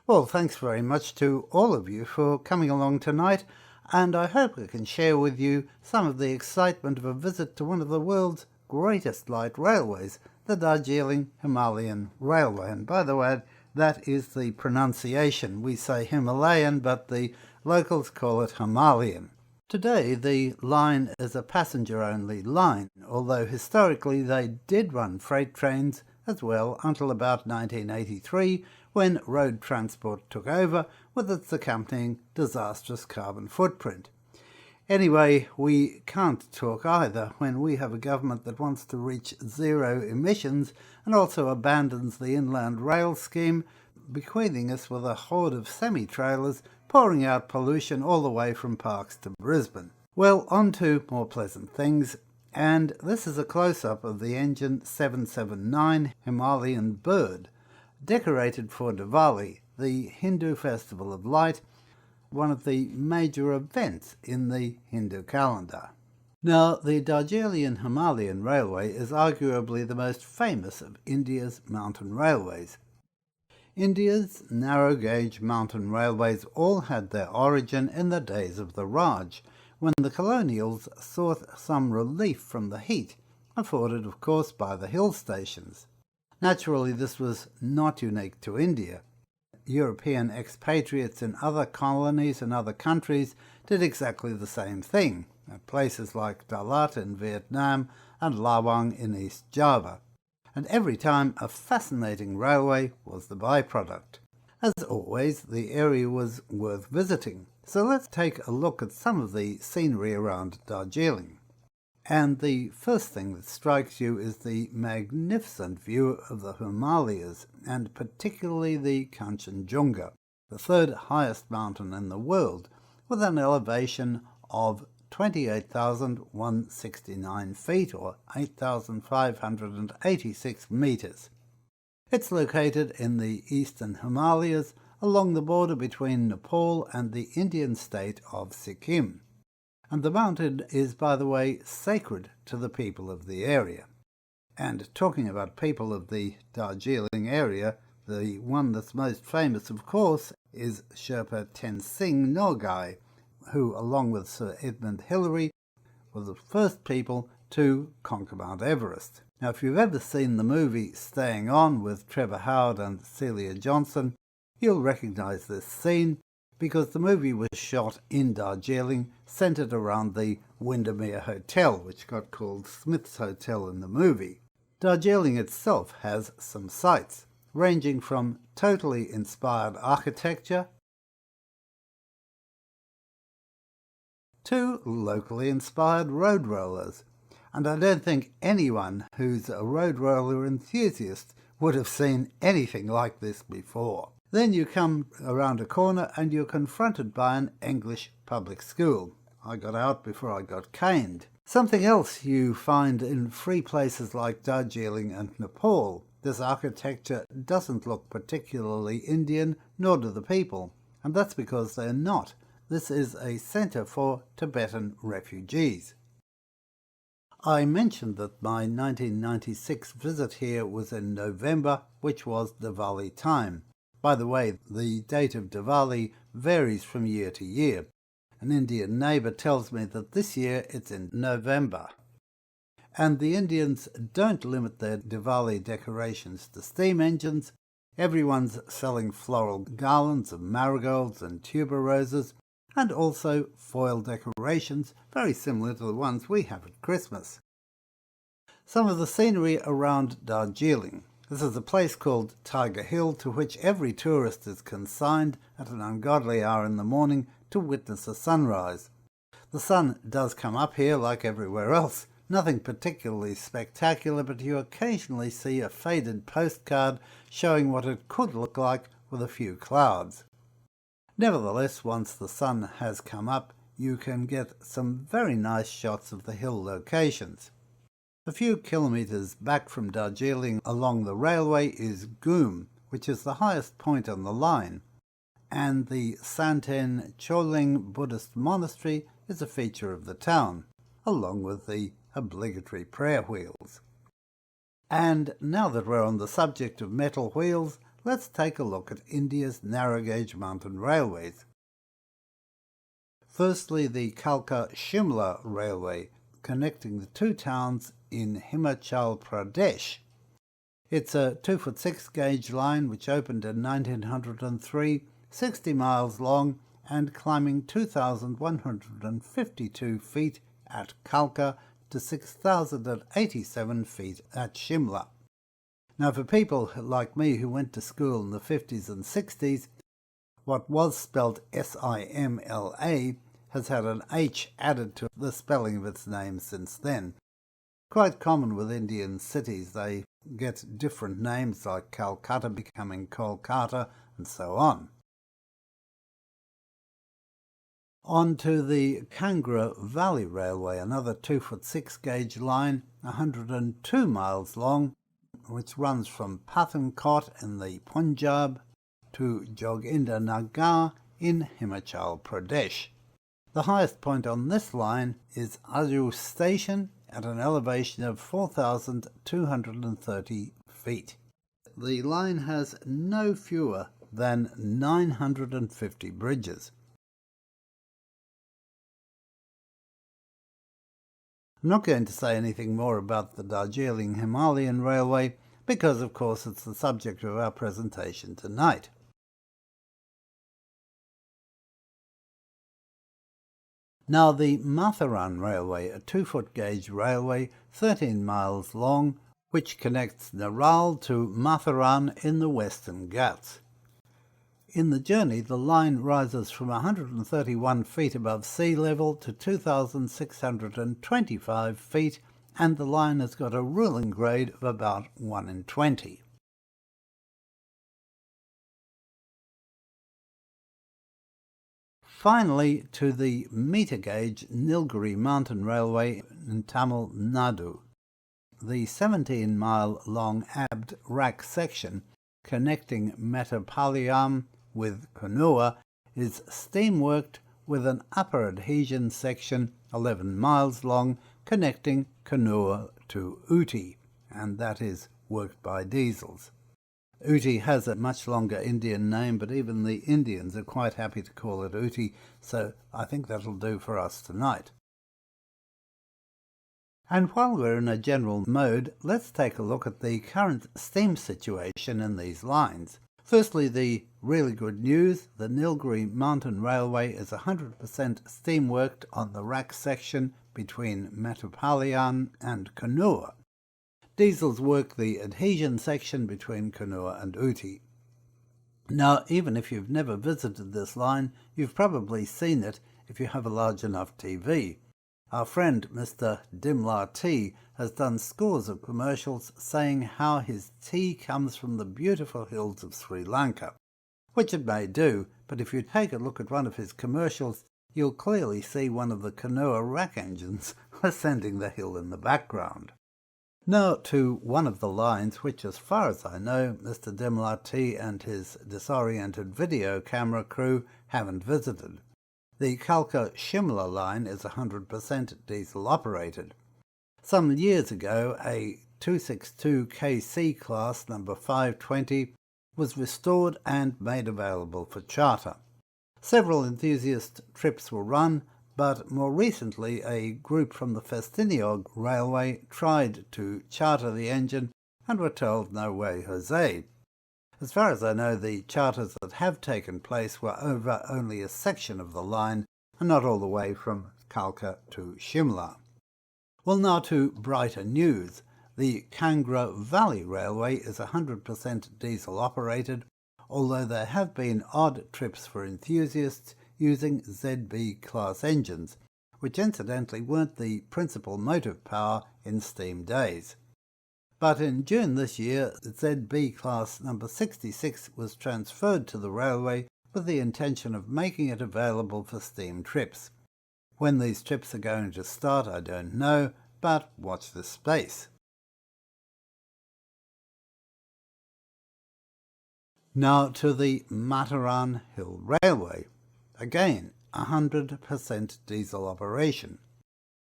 Well, thanks very much to all of you for coming along tonight, and I hope I can share with you some of the excitement of a visit to one of the world's greatest light railways, the Darjeeling Himalayan Railway. And by the way, that is the pronunciation. We say Himalayan, but the locals call it Himalayan. Today, the line is a passenger-only line, although historically they did run freight trains as well until about 1983, when road transport took over with its accompanying disastrous carbon footprint. Anyway, we can't talk either when we have a government that wants to reach zero emissions and also abandons the inland rail scheme, bequeathing us with a horde of semi-trailers pouring out pollution all the way from Parkes to Brisbane. Well, on to more pleasant things, and this is a close-up of the engine 779 Himalayan Bird, decorated for Diwali, the Hindu festival of light, one of the major events in the Hindu calendar. Now, the Darjeeling Himalayan Railway is arguably the most famous of India's mountain railways. India's narrow-gauge mountain railways all had their origin in the days of the Raj, when the colonials sought some relief from the heat, afforded of course by the hill stations. Naturally, this was not unique to India. European expatriates in other colonies and other countries did exactly the same thing, at places like Dalat in Vietnam and Lawang in East Java. And every time a fascinating railway was the byproduct. As always, the area was worth visiting, so let's take a look at some of the scenery around Darjeeling. And the first thing that strikes you is the magnificent view of the Himalayas, and particularly the Kanchenjunga, the third highest mountain in the world, with an elevation of 28,169 feet, or 8,586 meters. It's located in the eastern Himalayas, along the border between Nepal and the Indian state of Sikkim. And the mountain is, by the way, sacred to the people of the area. And talking about people of the Darjeeling area, the one that's most famous, of course, is Sherpa Tenzing Norgay, who, along with Sir Edmund Hillary, were the first people to conquer Mount Everest. Now, if you've ever seen the movie Staying On with Trevor Howard and Celia Johnson, you'll recognize this scene, because the movie was shot in Darjeeling, centered around the Windermere Hotel, which got called Smith's Hotel in the movie. Darjeeling itself has some sights, ranging from totally inspired architecture to locally inspired road rollers. And I don't think anyone who's a road roller enthusiast would have seen anything like this before. Then you come around a corner and you're confronted by an English public school. I got out before I got caned. Something else you find in free places like Darjeeling and Nepal, this architecture doesn't look particularly Indian, nor do the people, and that's because they're not. This is a centre for Tibetan refugees. I mentioned that my 1996 visit here was in November, which was Diwali time. By the way, the date of Diwali varies from year to year. An Indian neighbour tells me that this year it's in November. And the Indians don't limit their Diwali decorations to steam engines. Everyone's selling floral garlands of marigolds and tuberoses, and also foil decorations, very similar to the ones we have at Christmas. Some of the scenery around Darjeeling. This is a place called Tiger Hill, to which every tourist is consigned at an ungodly hour in the morning to witness a sunrise. The sun does come up here like everywhere else, nothing particularly spectacular, but you occasionally see a faded postcard showing what it could look like with a few clouds. Nevertheless, once the sun has come up, you can get some very nice shots of the hill locations. A few kilometres back from Darjeeling along the railway is Goom, which is the highest point on the line, and the Santen Choling Buddhist monastery is a feature of the town, along with the obligatory prayer wheels. And now that we're on the subject of metal wheels, let's take a look at India's narrow-gauge mountain railways. Firstly, the Kalka-Shimla Railway, connecting the two towns in Himachal Pradesh. It's a 2-foot-6 gauge line which opened in 1903, 60 miles long and climbing 2,152 feet at Kalka to 6,087 feet at Shimla. Now, for people like me who went to school in the 50s and 60s, what was spelled Simla has had an H added to the spelling of its name since then. Quite common with Indian cities, they get different names like Calcutta becoming Kolkata and so on. On to the Kangra Valley Railway, another 2-foot-6 gauge line, 102 miles long, which runs from Pathankot in the Punjab to Jogindanagar in Himachal Pradesh. The highest point on this line is Aju Station at an elevation of 4,230 feet. The line has no fewer than 950 bridges. I'm not going to say anything more about the Darjeeling Himalayan Railway because, of course, it's the subject of our presentation tonight. Now, the Matharan Railway, a 2-foot gauge railway, 13 miles long, which connects Naral to Matharan in the Western Ghats. In the journey, the line rises from 131 feet above sea level to 2,625 feet, and the line has got a ruling grade of about 1 in 20. Finally, to the metre-gauge Nilgiri Mountain Railway in Tamil Nadu. The 17-mile-long Abd Rack section connecting Mettapalayam with Kannur is steam-worked with an upper adhesion section 11 miles long connecting Kannur to Ooty, and that is worked by diesels. Ooty has a much longer Indian name, but even the Indians are quite happy to call it Ooty, so I think that'll do for us tonight. And while we're in a general mode, let's take a look at the current steam situation in these lines. Firstly, the really good news, the Nilgiri Mountain Railway is 100% steam-worked on the rack section between Mettapalayam and Kannur. Diesels work the adhesion section between Kannur and Ooty. Now, even if you've never visited this line, you've probably seen it if you have a large enough TV. Our friend Mr. Dimla Tea has done scores of commercials saying how his tea comes from the beautiful hills of Sri Lanka, which it may do, but if you take a look at one of his commercials, you'll clearly see one of the Kannur rack engines ascending the hill in the background. Now to one of the lines which, as far as I know, Mr. Dimla Tea and his disoriented video camera crew haven't visited. The Kalka-Shimla line is 100% diesel operated. Some years ago, a 262 KC class number 520 was restored and made available for charter. Several enthusiast trips were run, but more recently a group from the Festiniog Railway tried to charter the engine and were told no way Jose. As far as I know, the charters that have taken place were over only a section of the line and not all the way from Kalka to Shimla. Well, now to brighter news. The Kangra Valley Railway is 100% diesel operated, although there have been odd trips for enthusiasts using ZB class engines, which incidentally weren't the principal motive power in steam days. But in June this year, ZB class number 66 was transferred to the railway with the intention of making it available for steam trips. When these trips are going to start, I don't know, but watch this space. Now to the Matharan Hill Railway. Again, 100% diesel operation.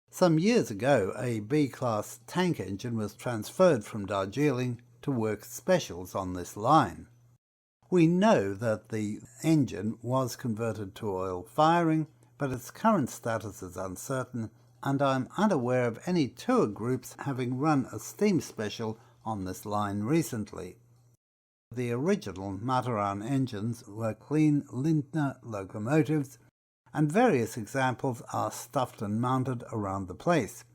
Some years ago, a B-class tank engine was transferred from Darjeeling to work specials on this line. We know that the engine was converted to oil firing, but its current status is uncertain, and I'm unaware of any tour groups having run a steam special on this line recently. The original Mataran engines were clean Lindner locomotives, and various examples are stuffed and mounted around the place.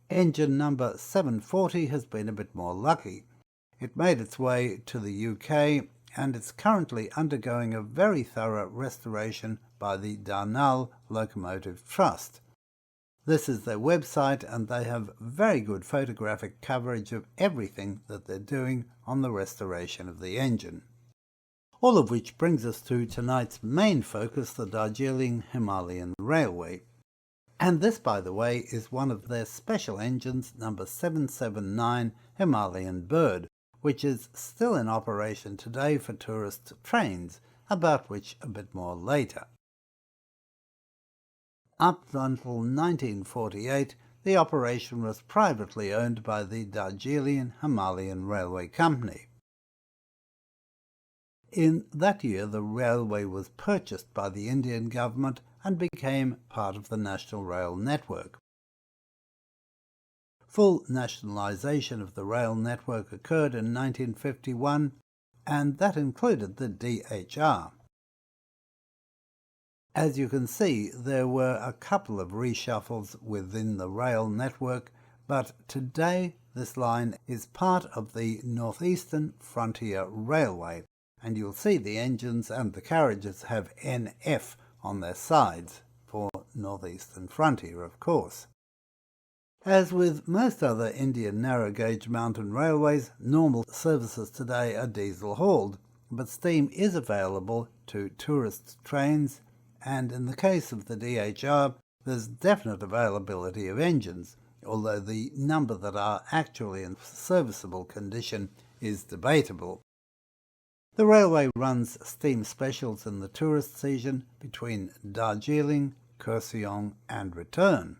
Engine number 740 has been a bit more lucky. It made its way to the UK, and it's currently undergoing a very thorough restoration by the Darjeeling Locomotive Trust. This is their website, and they have very good photographic coverage of everything that they're doing on the restoration of the engine. All of which brings us to tonight's main focus, the Darjeeling Himalayan Railway. And this, by the way, is one of their special engines, number 779 Himalayan Bird, which is still in operation today for tourist trains, about which a bit more later. Up until 1948, the operation was privately owned by the Darjeeling Himalayan Railway Company. In that year, the railway was purchased by the Indian government and became part of the National Rail Network. Full nationalisation of the rail network occurred in 1951, and that included the DHR. As you can see, there were a couple of reshuffles within the rail network, but today this line is part of the Northeastern Frontier Railway, and you'll see the engines and the carriages have NF on their sides, for Northeastern Frontier, of course. As with most other Indian narrow-gauge mountain railways, normal services today are diesel-hauled, but steam is available to tourist trains, and in the case of the DHR, there's definite availability of engines, although the number that are actually in serviceable condition is debatable. The railway runs steam specials in the tourist season between Darjeeling, Kurseong and return.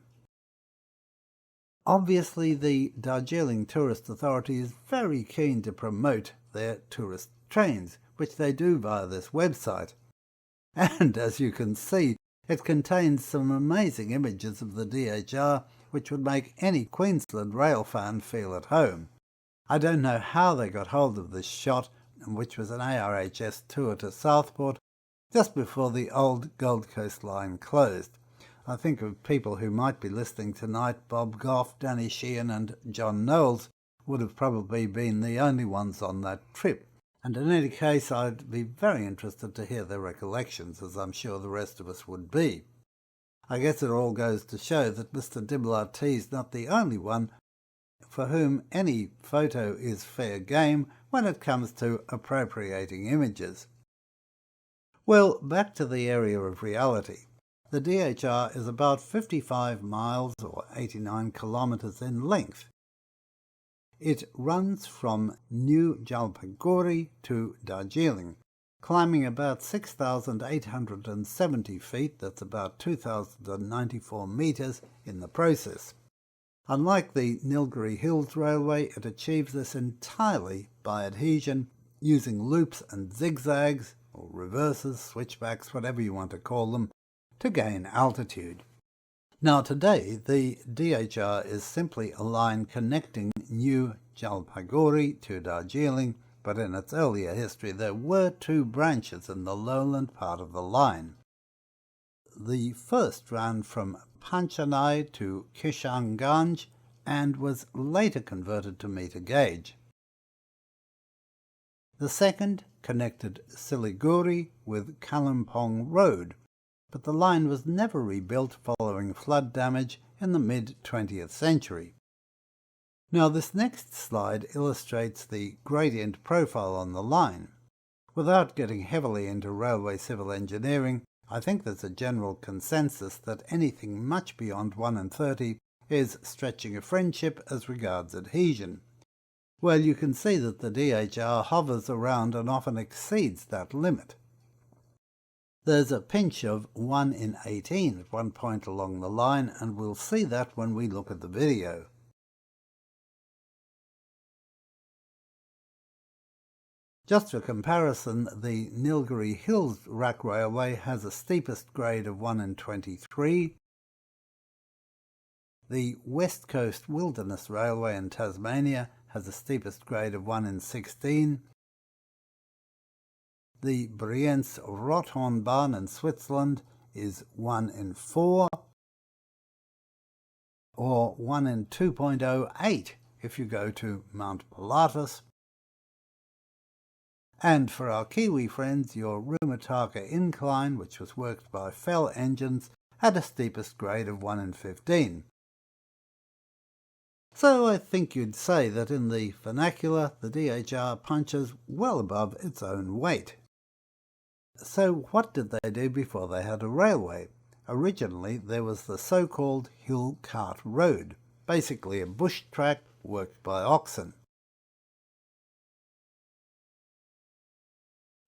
Obviously, the Darjeeling Tourist Authority is very keen to promote their tourist trains, which they do via this website. And as you can see, it contains some amazing images of the DHR, which would make any Queensland rail fan feel at home. I don't know how they got hold of this shot, which was an ARHS tour to Southport, just before the old Gold Coast line closed. I think of people who might be listening tonight. Bob Goff, Danny Sheehan and John Knowles would have probably been the only ones on that trip. And in any case, I'd be very interested to hear their recollections, as I'm sure the rest of us would be. I guess it all goes to show that Mr. Dibblard is not the only one for whom any photo is fair game when it comes to appropriating images. Well, back to the area of reality. The DHR is about 55 miles or 89 kilometers in length. It runs from New Jalpaiguri to Darjeeling, climbing about 6,870 feet, that's about 2,094 meters in the process. Unlike the Nilgiri Hills Railway, it achieves this entirely by adhesion, using loops and zigzags, or reverses, switchbacks, whatever you want to call them, to gain altitude. Now today, the DHR is simply a line connecting New Jalpaiguri to Darjeeling, but in its earlier history there were two branches in the lowland part of the line. The first ran from Panchanai to Kishanganj and was later converted to meter gauge. The second connected Siliguri with Kalimpong Road, but the line was never rebuilt following flood damage in the mid-20th century. Now this next slide illustrates the gradient profile on the line. Without getting heavily into railway civil engineering, I think there's a general consensus that anything much beyond 1:30 is stretching a friendship as regards adhesion. Well, you can see that the DHR hovers around and often exceeds that limit. There's a pinch of 1 in 18 at one point along the line, and we'll see that when we look at the video. Just for comparison, the Nilgiri Hills Rack Railway has a steepest grade of 1 in 23. The West Coast Wilderness Railway in Tasmania has a steepest grade of 1 in 16. The Brienz-Rothornbahn in Switzerland is 1 in 4, or 1 in 2.08 if you go to Mount Pilatus. And for our Kiwi friends, your Rumataka Incline, which was worked by Fell engines, had a steepest grade of 1 in 15. So I think you'd say that in the vernacular, the DHR punches well above its own weight. So what did they do before they had a railway? Originally there was the so-called Hill Cart Road, basically a bush track worked by oxen.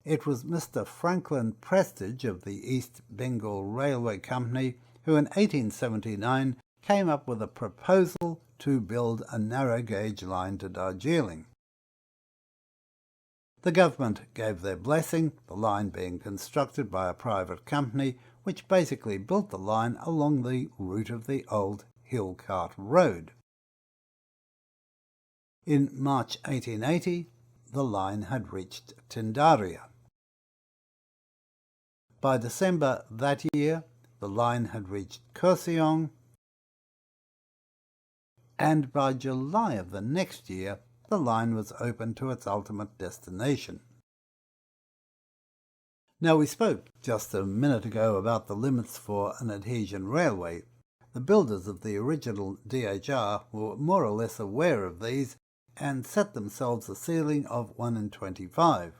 It was Mr. Franklin Prestige of the East Bengal Railway Company who in 1879 came up with a proposal to build a narrow gauge line to Darjeeling. The government gave their blessing, the line being constructed by a private company which basically built the line along the route of the old Hill Cart Road. In March 1880, the line had reached Tindaria. By December that year, the line had reached Kurseong, and by July of the next year, the line was open to its ultimate destination. Now, we spoke just a minute ago about the limits for an adhesion railway. The builders of the original DHR were more or less aware of these and set themselves a ceiling of 1 in 25.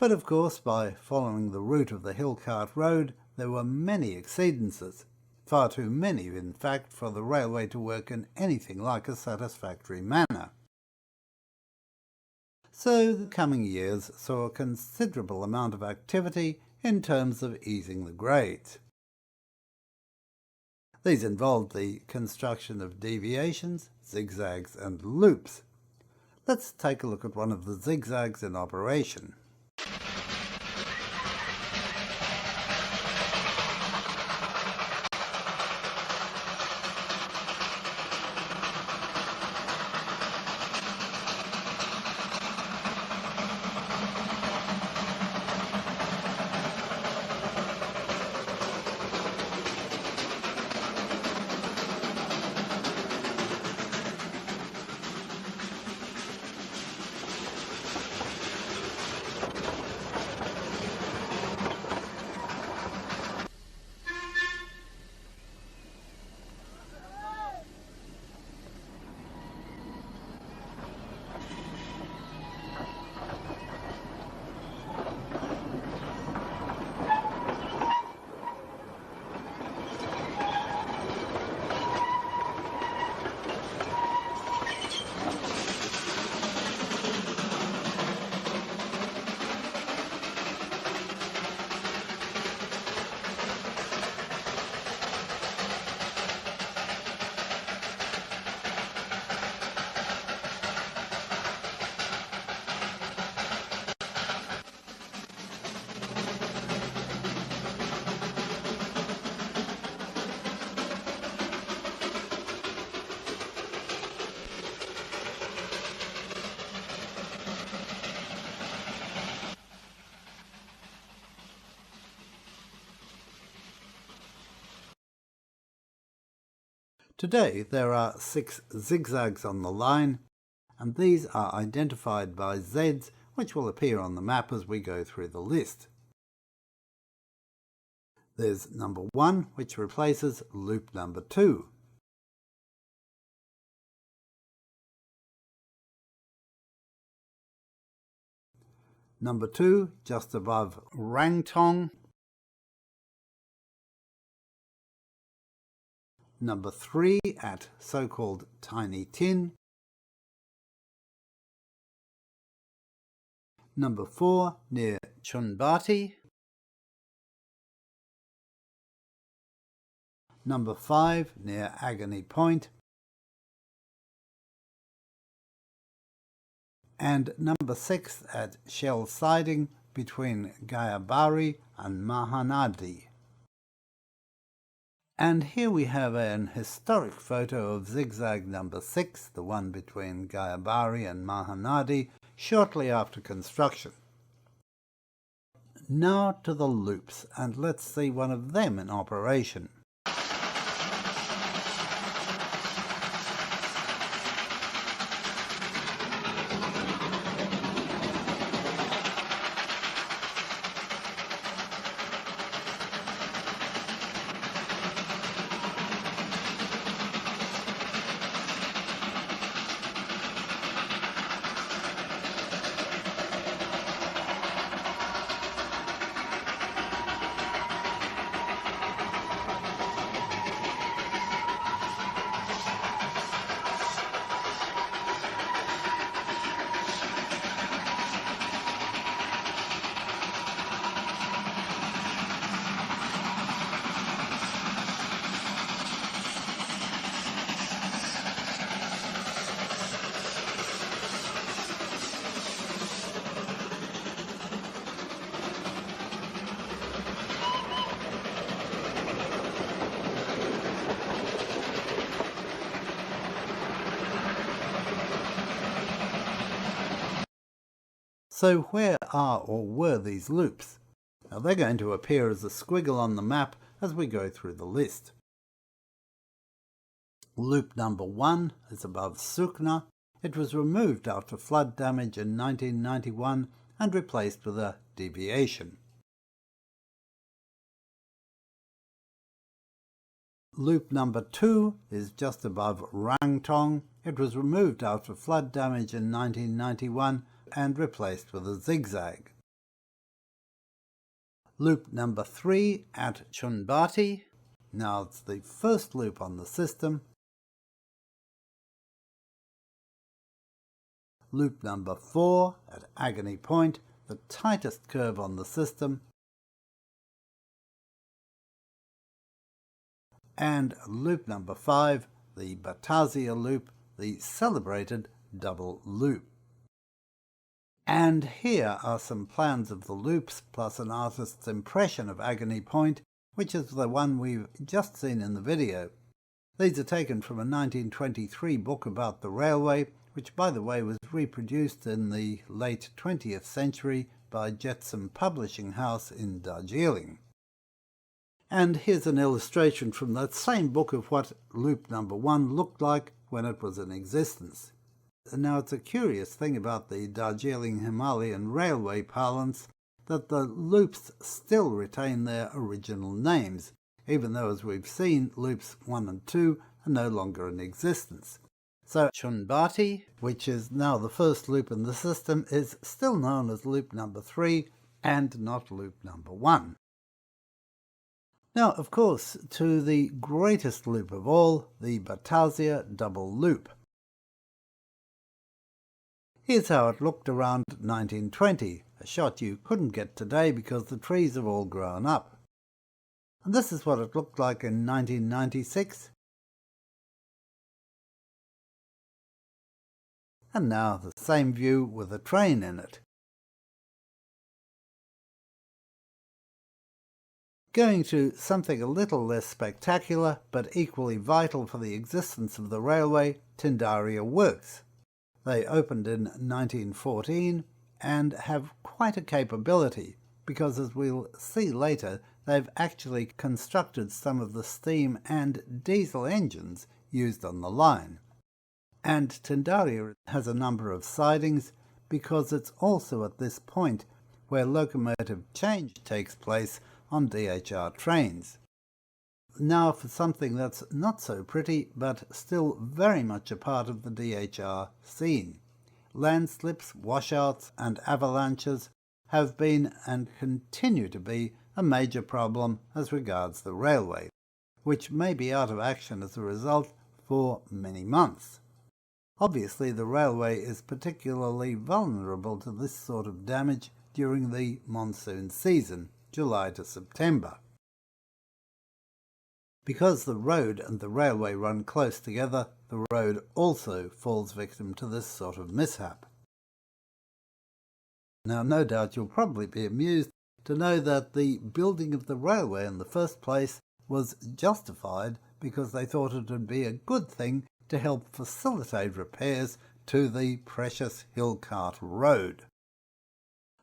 But of course, by following the route of the Hill Cart Road, there were many exceedances. Far too many, in fact, for the railway to work in anything like a satisfactory manner. So the coming years saw a considerable amount of activity in terms of easing the grades. These involved the construction of deviations, zigzags and loops. Let's take a look at one of the zigzags in operation. Today there are 6 zigzags on the line, and these are identified by Zs, which will appear on the map as we go through the list. There's number 1, which replaces loop number 2. Number 2, just above Rangtong. Number 3 at so-called Tiny Tin. Number 4 near Chunbati. Number 5 near Agony Point. and number 6 at Shell Siding between Gayabari and Mahanadi. And here we have an historic photo of zigzag number 6, the one between Gayabari and Mahanadi, shortly after construction. Now to the loops, and let's see one of them in operation. So where are or were these loops? Now they're going to appear as a squiggle on the map as we go through the list. Loop number 1 is above Sukna. It was removed after flood damage in 1991 and replaced with a deviation. Loop number 2 is just above Rangtong. It was removed after flood damage in 1991 and replaced with a zigzag. Loop number 3 at Chunbati. Now it's the first loop on the system. Loop number 4 at Agony Point, the tightest curve on the system. And loop number 5, the Batazia loop, the celebrated double loop. And here are some plans of the loops plus an artist's impression of Agony Point, which is the one we've just seen in the video. These are taken from a 1923 book about the railway, which by the way was reproduced in the late 20th century by Jetsam Publishing House in Darjeeling. And here's an illustration from that same book of what loop number 1 looked like when it was in existence. Now it's a curious thing about the Darjeeling Himalayan Railway parlance that the loops still retain their original names, even though, as we've seen, loops 1 and 2 are no longer in existence. So Chunbati, which is now the first loop in the system, is still known as loop number 3 and not loop number 1. Now, of course, to the greatest loop of all, the Batazia double loop. Here's how it looked around 1920, a shot you couldn't get today because the trees have all grown up. And this is what it looked like in 1996. And now the same view with a train in it. Going to something a little less spectacular, but equally vital for the existence of the railway, Tindaria Works. They opened in 1914 and have quite a capability because, as we'll see later, they've actually constructed some of the steam and diesel engines used on the line. And Tindaria has a number of sidings because it's also at this point where locomotive change takes place on DHR trains. Now for something that's not so pretty, but still very much a part of the DHR scene. Landslips, washouts and avalanches have been and continue to be a major problem as regards the railway, which may be out of action as a result for many months. Obviously, the railway is particularly vulnerable to this sort of damage during the monsoon season, July to September. Because the road and the railway run close together, the road also falls victim to this sort of mishap. Now, no doubt you'll probably be amused to know that the building of the railway in the first place was justified because they thought it would be a good thing to help facilitate repairs to the precious Hillcart Road.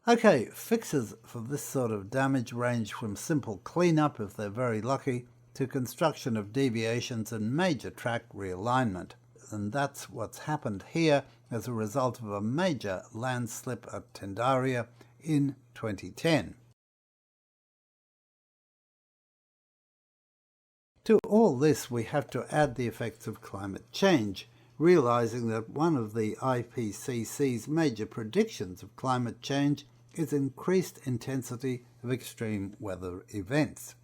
Okay, fixes for this sort of damage range from simple cleanup, if they're very lucky, to construction of deviations and major track realignment. And that's what's happened here as a result of a major landslip at Tendaria in 2010. To all this, we have to add the effects of climate change, realizing that one of the IPCC's major predictions of climate change is increased intensity of extreme weather events.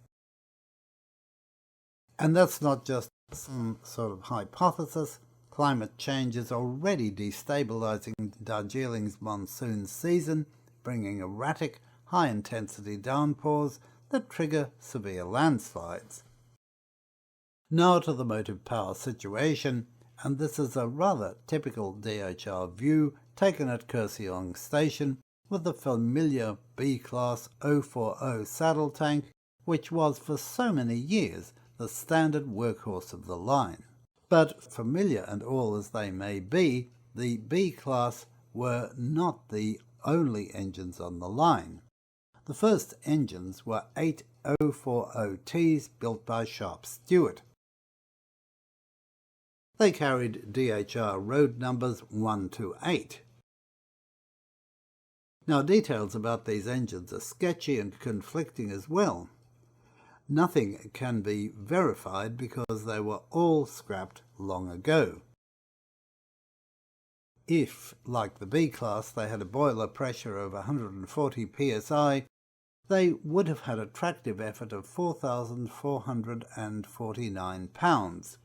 And that's not just some sort of hypothesis. Climate change is already destabilizing Darjeeling's monsoon season, bringing erratic, high-intensity downpours that trigger severe landslides. Now to the motive power situation, and this is a rather typical DHR view taken at Kurseong Station with the familiar B-class 040 saddle tank, which was for so many years the standard workhorse of the line. But familiar and all as they may be, the B-class were not the only engines on the line. The first engines were 8 040Ts built by Sharp Stewart. They carried DHR road numbers 1 to 8. Now, details about these engines are sketchy and conflicting as well. Nothing can be verified because they were all scrapped long ago. If, like the B-class, they had a boiler pressure of 140 psi, they would have had a tractive effort of 4,449 pounds.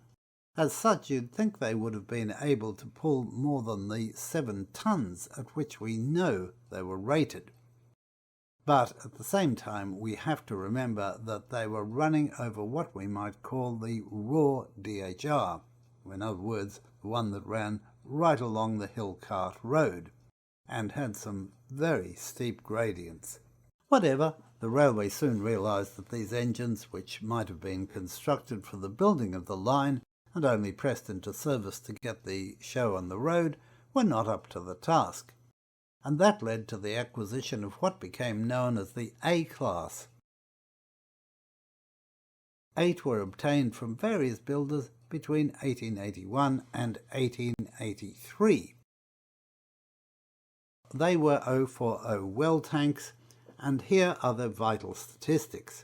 As such, you'd think they would have been able to pull more than the 7 tons at which we know they were rated. But at the same time, we have to remember that they were running over what we might call the raw DHR, in other words, the one that ran right along the Hillcart Road, and had some very steep gradients. Whatever, the railway soon realised that these engines, which might have been constructed for the building of the line and only pressed into service to get the show on the road, were not up to the task. And that led to the acquisition of what became known as the A-class. 8 were obtained from various builders between 1881 and 1883. They were 040 well tanks, and here are their vital statistics.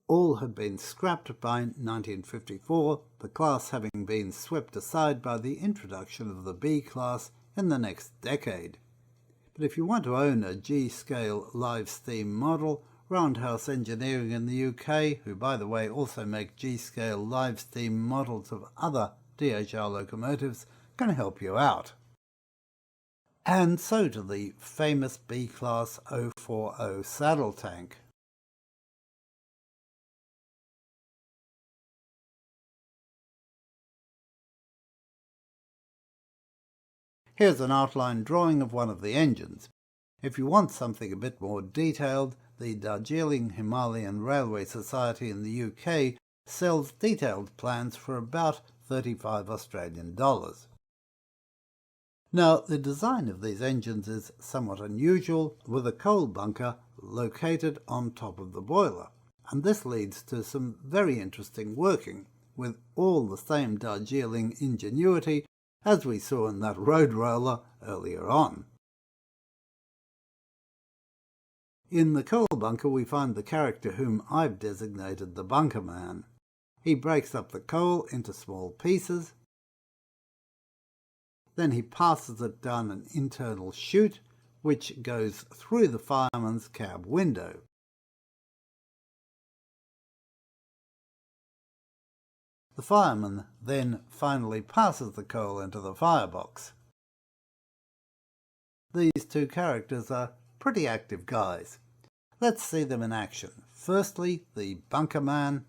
All had been scrapped by 1954, the class having been swept aside by the introduction of the B-class in the next decade. But if you want to own a G-scale live steam model, Roundhouse Engineering in the UK, who by the way also make G-scale live steam models of other DHR locomotives, can help you out. And so to the famous B-class 040 saddle tank. Here's an outline drawing of one of the engines. If you want something a bit more detailed, the Darjeeling Himalayan Railway Society in the UK sells detailed plans for about $35 Australian. Now, the design of these engines is somewhat unusual, with a coal bunker located on top of the boiler, and this leads to some very interesting working, with all the same Darjeeling ingenuity as we saw in that road roller earlier on. In the coal bunker we find the character whom I've designated the bunker man. He breaks up the coal into small pieces, then he passes it down an internal chute which goes through the fireman's cab window. The fireman then finally passes the coal into the firebox. These two characters are pretty active guys. Let's see them in action. Firstly, the bunker man.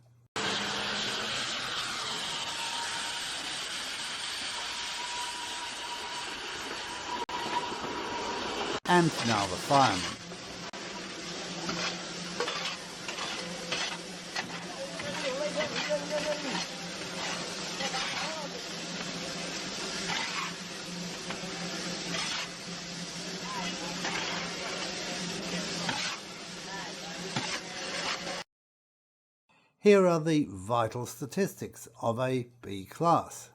and now the firemen. Here are the vital statistics of a B class.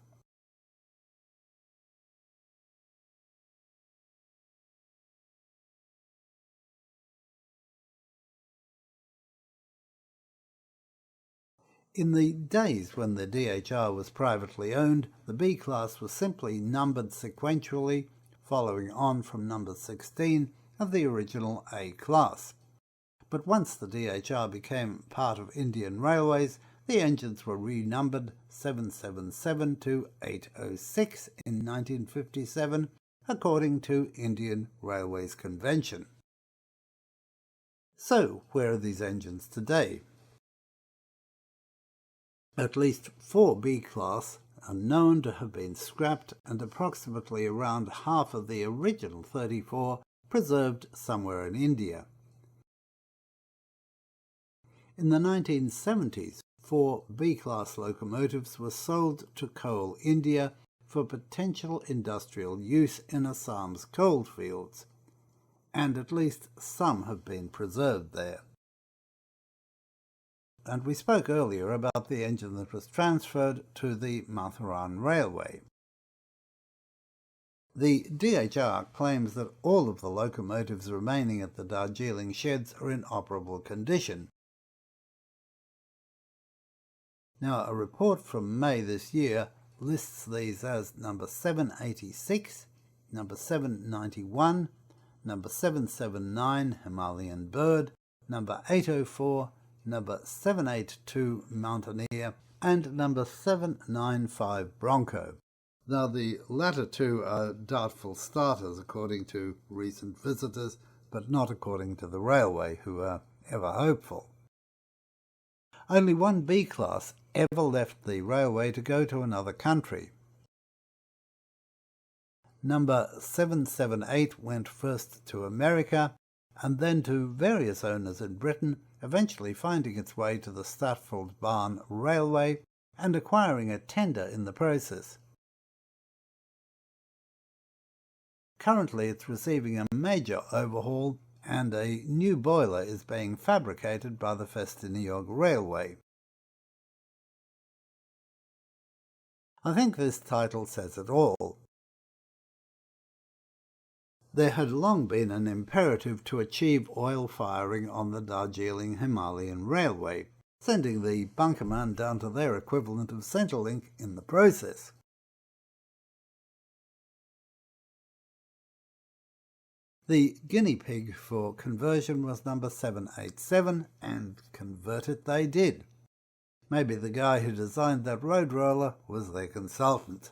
In the days when the DHR was privately owned, the B class was simply numbered sequentially, following on from number 16 of the original A class. But once the DHR became part of Indian Railways, the engines were renumbered 777 to 806 in 1957, according to Indian Railways convention. So, where are these engines today? At least 4 B-class are known to have been scrapped and approximately around half of the original 34 preserved somewhere in India. In the 1970s, 4 B-class locomotives were sold to Coal India for potential industrial use in Assam's coalfields, and at least some have been preserved there. And we spoke earlier about the engine that was transferred to the Matharan Railway. The DHR claims that all of the locomotives remaining at the Darjeeling sheds are in operable condition. Now, a report from May this year lists these as number 786, number 791, number 779 Himalayan Bird, number 804, number 782 Mountaineer, and number 795 Bronco. Now, the latter two are doubtful starters according to recent visitors, but not according to the railway, who are ever hopeful. Only one B-class ever left the railway to go to another country. Number 778 went first to America and then to various owners in Britain, eventually finding its way to the Stratford Barn Railway and acquiring a tender in the process. Currently it's receiving a major overhaul and a new boiler is being fabricated by the Festiniog Railway. I think this title says it all. There had long been an imperative to achieve oil firing on the Darjeeling Himalayan Railway, sending the bunkerman down to their equivalent of Centrelink in the process. The guinea pig for conversion was number 787, and convert it they did. Maybe the guy who designed that road roller was their consultant.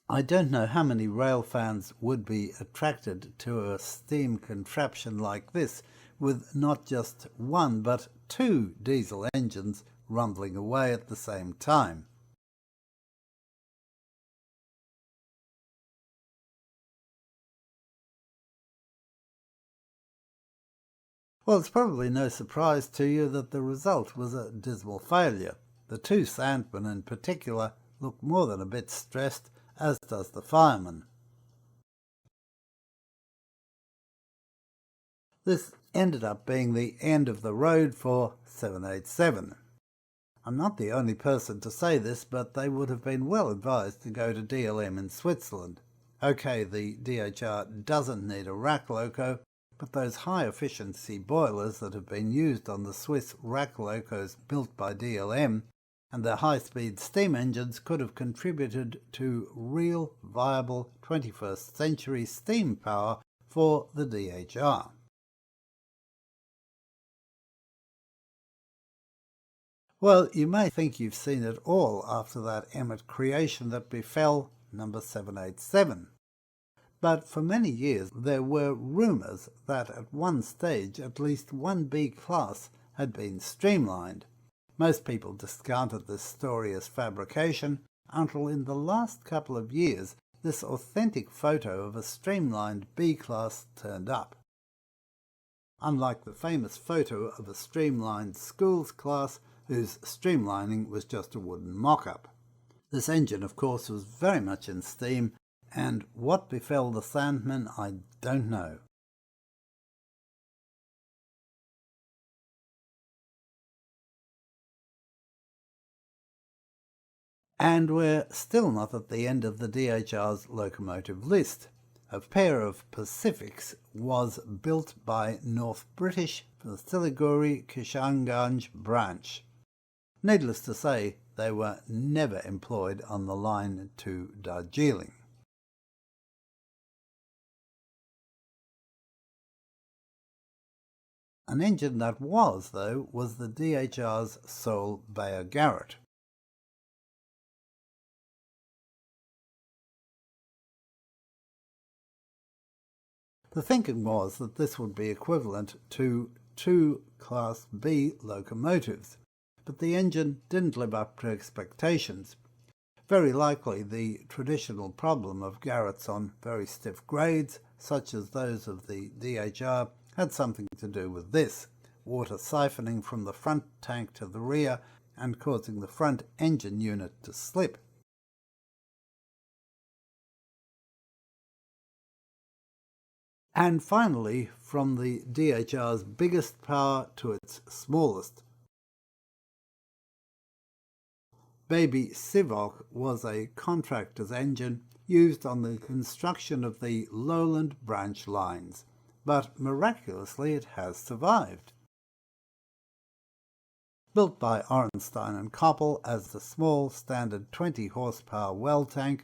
I don't know how many rail fans would be attracted to a steam contraption like this, with not just one but 2 diesel engines rumbling away at the same time. Well, it's probably no surprise to you that the result was a dismal failure. The 2 sandmen in particular look more than a bit stressed, as does the fireman. This ended up being the end of the road for 787. I'm not the only person to say this, but they would have been well advised to go to DLM in Switzerland. Okay, the DHR doesn't need a rack loco, but those high-efficiency boilers that have been used on the Swiss rack locos built by DLM and their high-speed steam engines could have contributed to real, viable 21st century steam power for the DHR. Well, you may think you've seen it all after that Emmet creation that befell number 787. But for many years there were rumours that at one stage at least one B-class had been streamlined. Most people discounted this story as fabrication until in the last couple of years this authentic photo of a streamlined B-class turned up. Unlike the famous photo of a streamlined schools class whose streamlining was just a wooden mock-up. This engine, of course, was very much in steam, and what befell the Sandman I don't know. And we're still not at the end of the DHR's locomotive list. A pair of Pacifics was built by North British for the Siliguri-Kishanganj branch. Needless to say, they were never employed on the line to Darjeeling. An engine that was, though, was the DHR's Seoul Bayer Garrett. The thinking was that this would be equivalent to 2 Class B locomotives, but the engine didn't live up to expectations. Very likely the traditional problem of Garretts on very stiff grades, such as those of the DHR, had something to do with this, water siphoning from the front tank to the rear and causing the front engine unit to slip. And finally, from the DHR's biggest power to its smallest. Baby Sivok was a contractor's engine used on the construction of the Lowland branch lines, but miraculously it has survived. Built by Orenstein and Koppel as the small standard 20 horsepower well tank,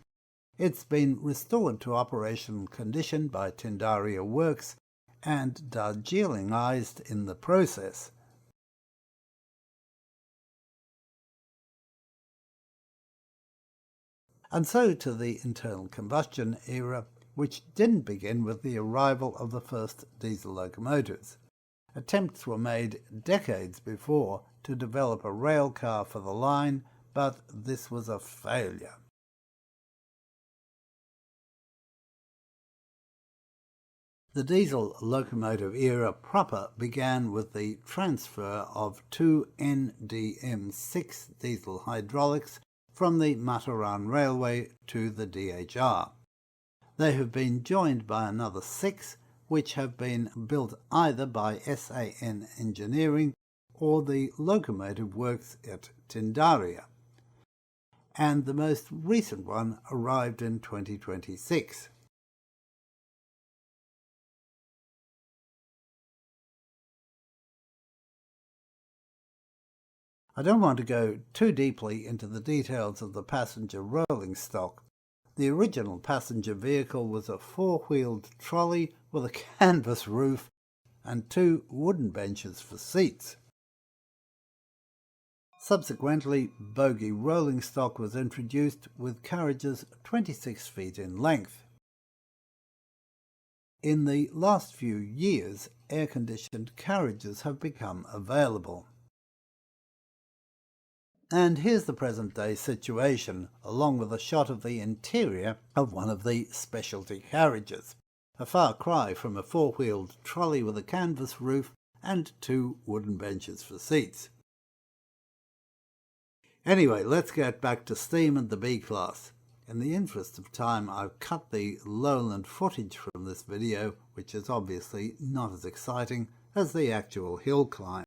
it's been restored to operational condition by Tindaria Works and Darjeelingized in the process. And so to the internal combustion era, which didn't begin with the arrival of the first diesel locomotives. Attempts were made decades before to develop a rail car for the line, but this was a failure. The diesel locomotive era proper began with the transfer of 2 NDM6 diesel hydraulics from the Mataran Railway to the DHR. They have been joined by another 6, which have been built either by SAN Engineering or the Locomotive Works at Tindaria, and the most recent one arrived in 2026. I don't want to go too deeply into the details of the passenger rolling stock. The original passenger vehicle was a 4-wheeled trolley with a canvas roof and 2 wooden benches for seats. Subsequently, bogie rolling stock was introduced with carriages 26 feet in length. In the last few years, air-conditioned carriages have become available. And here's the present-day situation, along with a shot of the interior of one of the specialty carriages. A far cry from a 4-wheeled trolley with a canvas roof and 2 wooden benches for seats. Anyway, let's get back to steam and the B-class. In the interest of time, I've cut the lowland footage from this video, which is obviously not as exciting as the actual hill climb.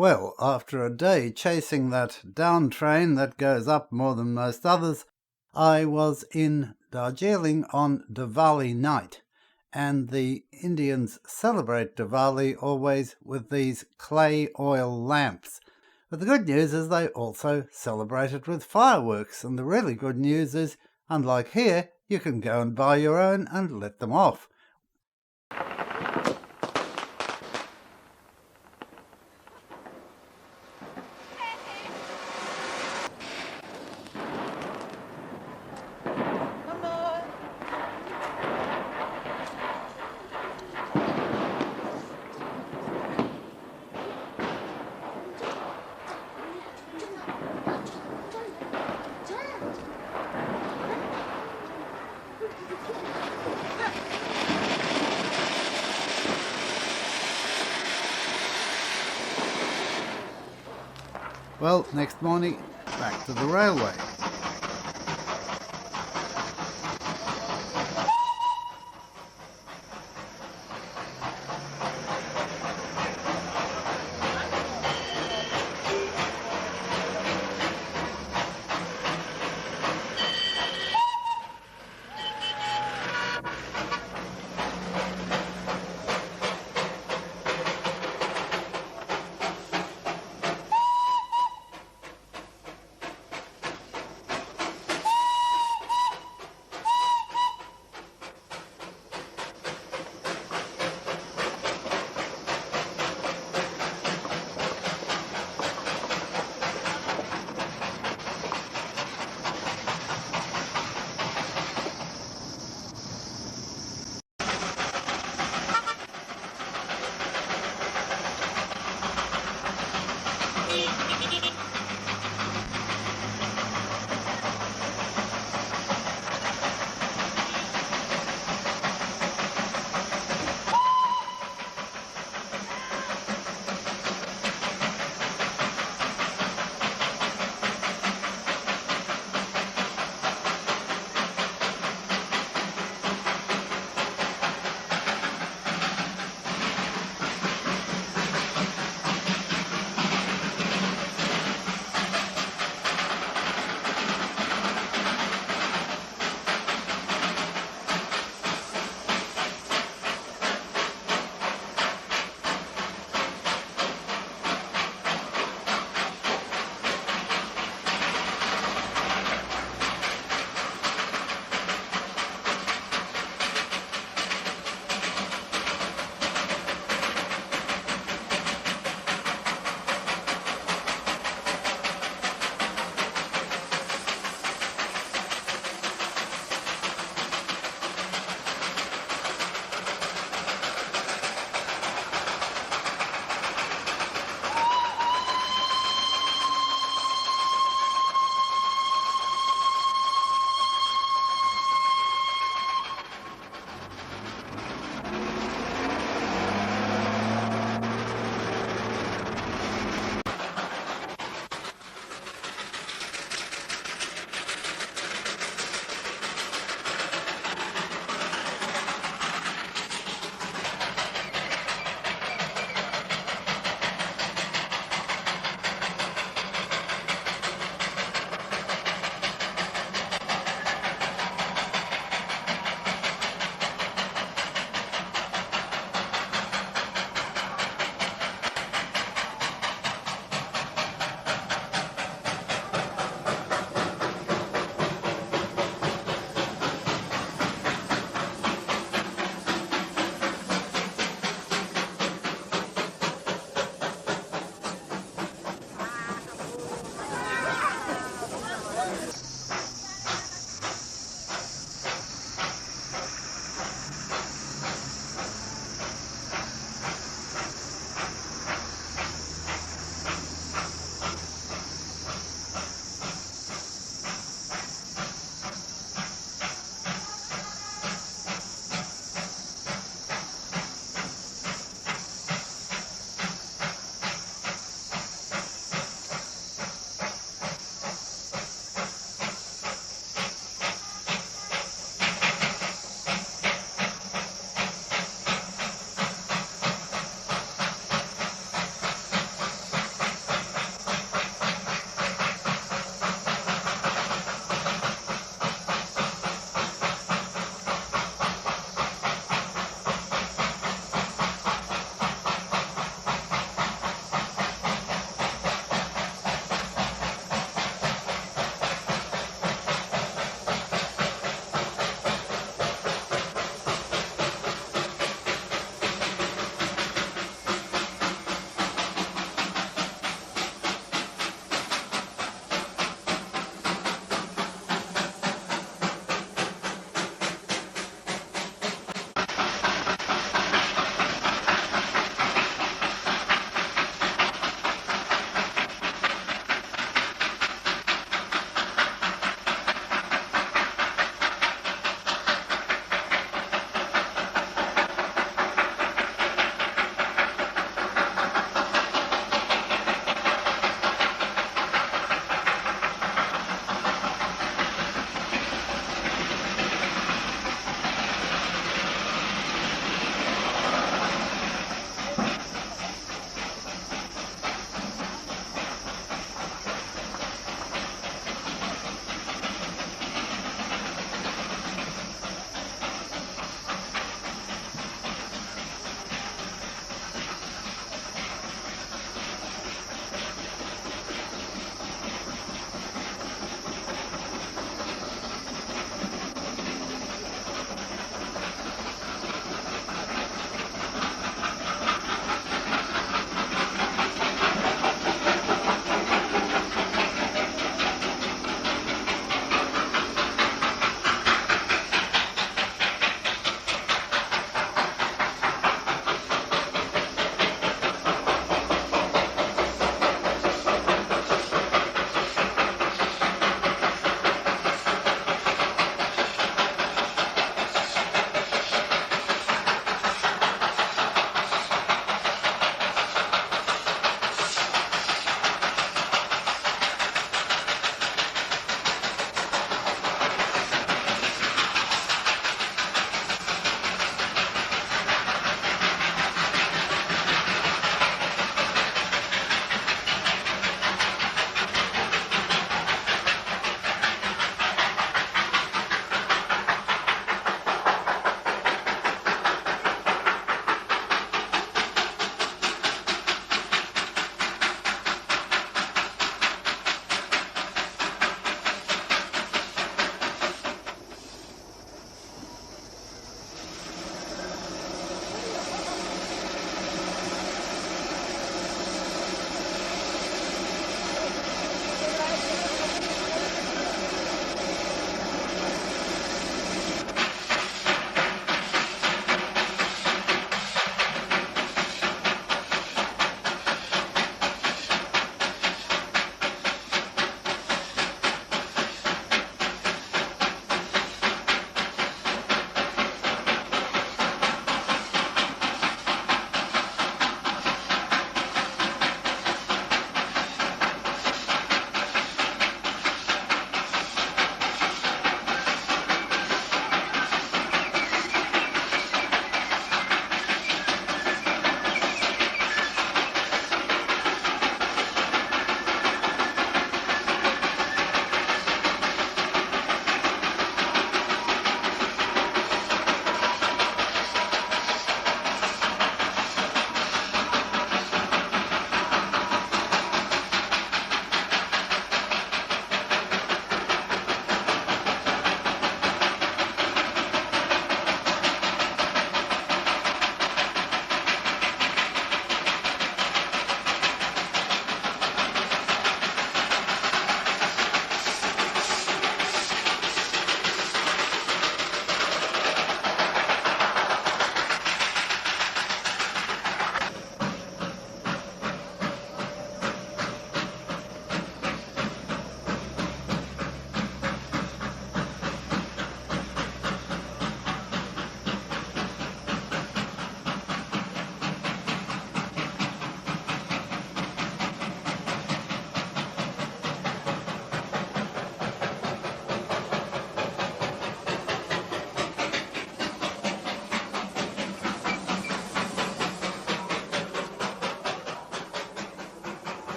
Well, after a day chasing that down train that goes up more than most others, I was in Darjeeling on Diwali night, and the Indians celebrate Diwali always with these clay oil lamps. But the good news is they also celebrate it with fireworks, and the really good news is, unlike here, you can go and buy your own and let them off. Well, next morning, back to the railway.